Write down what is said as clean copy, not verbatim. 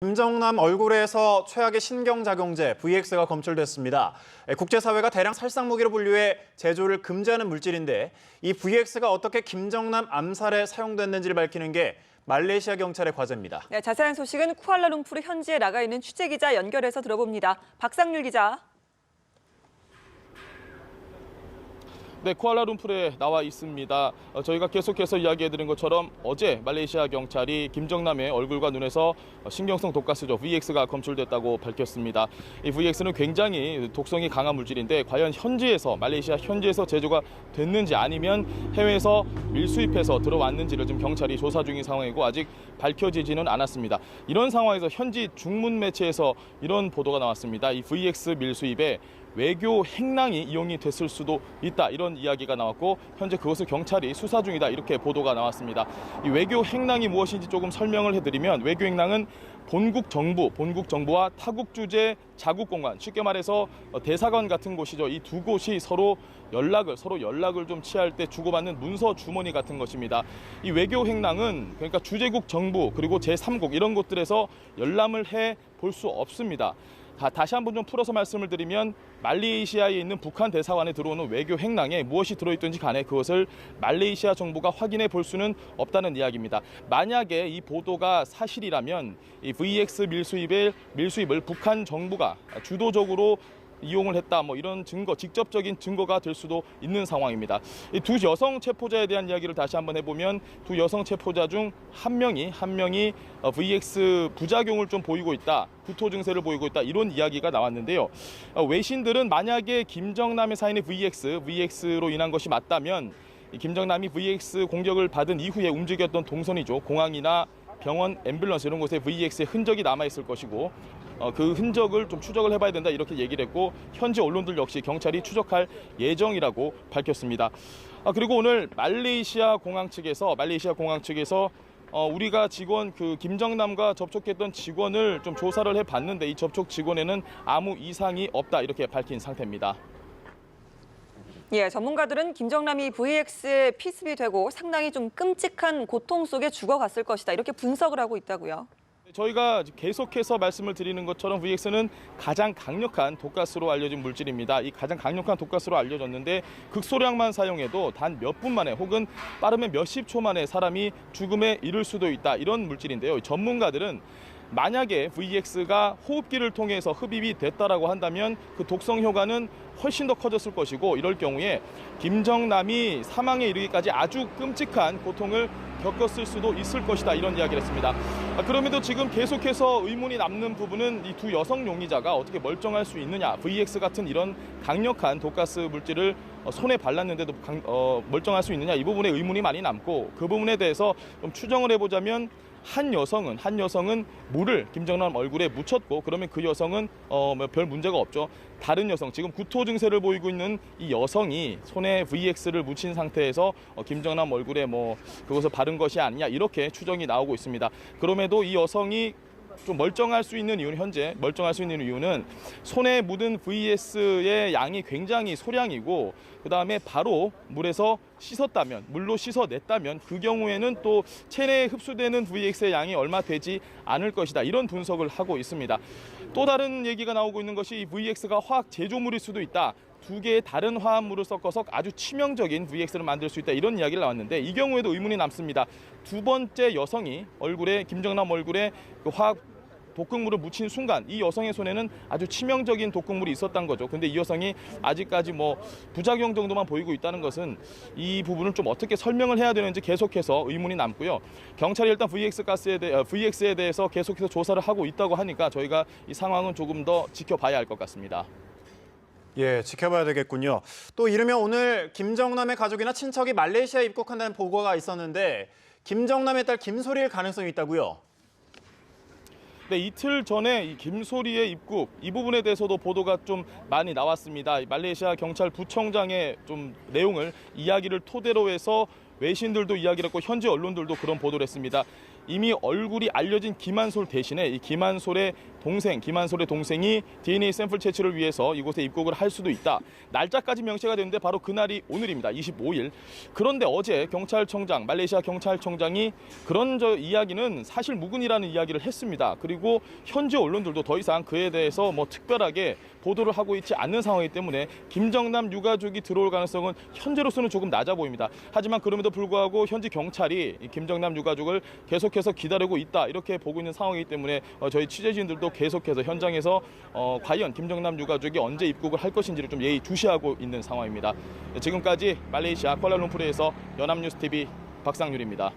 김정남 얼굴에서 최악의 신경작용제 VX가 검출됐습니다. 국제사회가 대량 살상무기로 분류해 제조를 금지하는 물질인데 이 VX가 어떻게 김정남 암살에 사용됐는지를 밝히는 게 말레이시아 경찰의 과제입니다. 네, 자세한 소식은 쿠알라룸푸르 현지에 나가 있는 취재기자 연결해서 들어봅니다. 박상률 기자. 네, 쿠알라룸푸르에 나와 있습니다. 저희가 계속해서 이야기해드린 것처럼 어제 말레이시아 경찰이 김정남의 얼굴과 눈에서 신경성 독가스죠, VX가 검출됐다고 밝혔습니다. 이 VX는 굉장히 독성이 강한 물질인데 과연 말레이시아 현지에서 제조가 됐는지 아니면 해외에서 밀수입해서 들어왔는지를 지금 경찰이 조사 중인 상황이고 아직 밝혀지지는 않았습니다. 이런 상황에서 현지 중문 매체에서 이런 보도가 나왔습니다. 이 VX 밀수입에 외교 행랑이 이용이 됐을 수도 있다, 이런 이야기가 나왔고 현재 그것을 경찰이 수사 중이다, 이렇게 보도가 나왔습니다. 이 외교 행랑이 무엇인지 조금 설명을 해드리면, 외교 행랑은 본국 정부와 타국 주재 자국 공관, 쉽게 말해서 대사관 같은 곳이죠. 이 두 곳이 서로 연락을 좀 취할 때 주고받는 문서 주머니 같은 것입니다. 이 외교 행랑은 그러니까 주재국 정부 그리고 제3국 이런 곳들에서 열람을 해 볼 수 없습니다. 다시 한번 좀 풀어서 말씀을 드리면, 말레이시아에 있는 북한 대사관에 들어오는 외교 행랑에 무엇이 들어있든지 간에 그것을 말레이시아 정부가 확인해 볼 수는 없다는 이야기입니다. 만약에 이 보도가 사실이라면 이 VX 밀수입을 북한 정부가 주도적으로 이용을 했다, 이런 직접적인 증거가 될 수도 있는 상황입니다. 이 두 여성 체포자에 대한 이야기를 다시 한번 해보면, 두 여성 체포자 중 한 명이 VX 부작용을 좀 보이고 있다, 구토 증세를 보이고 있다, 이런 이야기가 나왔는데요. 외신들은 만약에 김정남의 사인의 VX로 인한 것이 맞다면, 김정남이 VX 공격을 받은 이후에 움직였던 동선이죠, 공항이나 병원, 앰뷸런스 이런 곳에 VX의 흔적이 남아있을 것이고, 그 흔적을 좀 추적을 해봐야 된다, 이렇게 얘기를 했고, 현지 언론들 역시 경찰이 추적할 예정이라고 밝혔습니다. 그리고 오늘 말레이시아 공항 측에서 우리가 김정남과 접촉했던 직원을 좀 조사를 해봤는데 이 접촉 직원에는 아무 이상이 없다, 이렇게 밝힌 상태입니다. 예, 전문가들은 김정남이 VX에 피습이 되고 상당히 좀 끔찍한 고통 속에 죽어갔을 것이다, 이렇게 분석을 하고 있다고요. 저희가 계속해서 말씀을 드리는 것처럼 VX는 가장 강력한 독가스로 알려진 물질입니다. 이 가장 강력한 독가스로 알려졌는데 극소량만 사용해도 단 몇 분 만에 혹은 빠르면 몇십 초 만에 사람이 죽음에 이를 수도 있다, 이런 물질인데요. 전문가들은 만약에 VX가 호흡기를 통해서 흡입이 됐다라고 한다면 그 독성 효과는 훨씬 더 커졌을 것이고, 이럴 경우에 김정남이 사망에 이르기까지 아주 끔찍한 고통을 겪었을 수도 있을 것이다, 이런 이야기를 했습니다. 그럼에도 지금 계속해서 의문이 남는 부분은 이 두 여성 용의자가 어떻게 멀쩡할 수 있느냐, VX 같은 이런 강력한 독가스 물질을 손에 발랐는데도 멀쩡할 수 있느냐, 이 부분에 의문이 많이 남고, 그 부분에 대해서 좀 추정을 해보자면 한 여성은 물을 김정남 얼굴에 묻혔고, 그러면 그 여성은 별 문제가 없죠. 다른 여성, 지금 구토 증세를 보이고 있는 이 여성이 손에 VX를 묻힌 상태에서 김정남 얼굴에 그것을 바른 것이 아니냐, 이렇게 추정이 나오고 있습니다. 그럼에도 이 여성이 좀 현재 멀쩡할 수 있는 이유는 손에 묻은 VS의 양이 굉장히 소량이고, 그다음에 바로 물로 씻어냈다면 그 경우에는 또 체내에 흡수되는 VX의 양이 얼마 되지 않을 것이다, 이런 분석을 하고 있습니다. 또 다른 얘기가 나오고 있는 것이 이 VX가 화학 제조물일 수도 있다. 두 개의 다른 화합물을 섞어서 아주 치명적인 VX를 만들 수 있다, 이런 이야기를 나왔는데, 이 경우에도 의문이 남습니다. 두 번째 여성이 김정남 얼굴에 그 화학 독극물을 묻힌 순간 이 여성의 손에는 아주 치명적인 독극물이 있었던 거죠. 근데 이 여성이 아직까지 부작용 정도만 보이고 있다는 것은 이 부분을 좀 어떻게 설명을 해야 되는지 계속해서 의문이 남고요. 경찰이 일단 VX에 대해서 계속해서 조사를 하고 있다고 하니까 저희가 이 상황은 조금 더 지켜봐야 할 것 같습니다. 예, 지켜봐야 되겠군요. 또 이르면 오늘 김정남의 가족이나 친척이 말레이시아에 입국한다는 보고가 있었는데 김정남의 딸 김소리일 가능성이 있다고요? 네, 이틀 전에 이 김소리의 입국, 이 부분에 대해서도 보도가 좀 많이 나왔습니다. 말레이시아 경찰 부청장의 좀 이야기를 토대로 해서 외신들도 이야기를 했고 현지 언론들도 그런 보도를 했습니다. 이미 얼굴이 알려진 김한솔 대신에 이 김한솔의 동생이 DNA 샘플 채취를 위해서 이곳에 입국을 할 수도 있다. 날짜까지 명시가 됐는데 바로 그날이 오늘입니다. 25일. 그런데 어제 경찰청장, 말레이시아 경찰청장이 그런 이야기는 사실 무근이라는 이야기를 했습니다. 그리고 현지 언론들도 더 이상 그에 대해서 특별하게 보도를 하고 있지 않는 상황이기 때문에 김정남 유가족이 들어올 가능성은 현재로서는 조금 낮아 보입니다. 하지만 그럼에도 불구하고 현지 경찰이 김정남 유가족을 계속해서 기다리고 있다. 이렇게 보고 있는 상황이기 때문에 저희 취재진들도 계속해서 현장에서 과연 김정남 유가족이 언제 입국을 할 것인지를 좀 예의주시하고 있는 상황입니다. 지금까지 말레이시아 쿠알라룸푸르에서 연합뉴스TV 박상률입니다.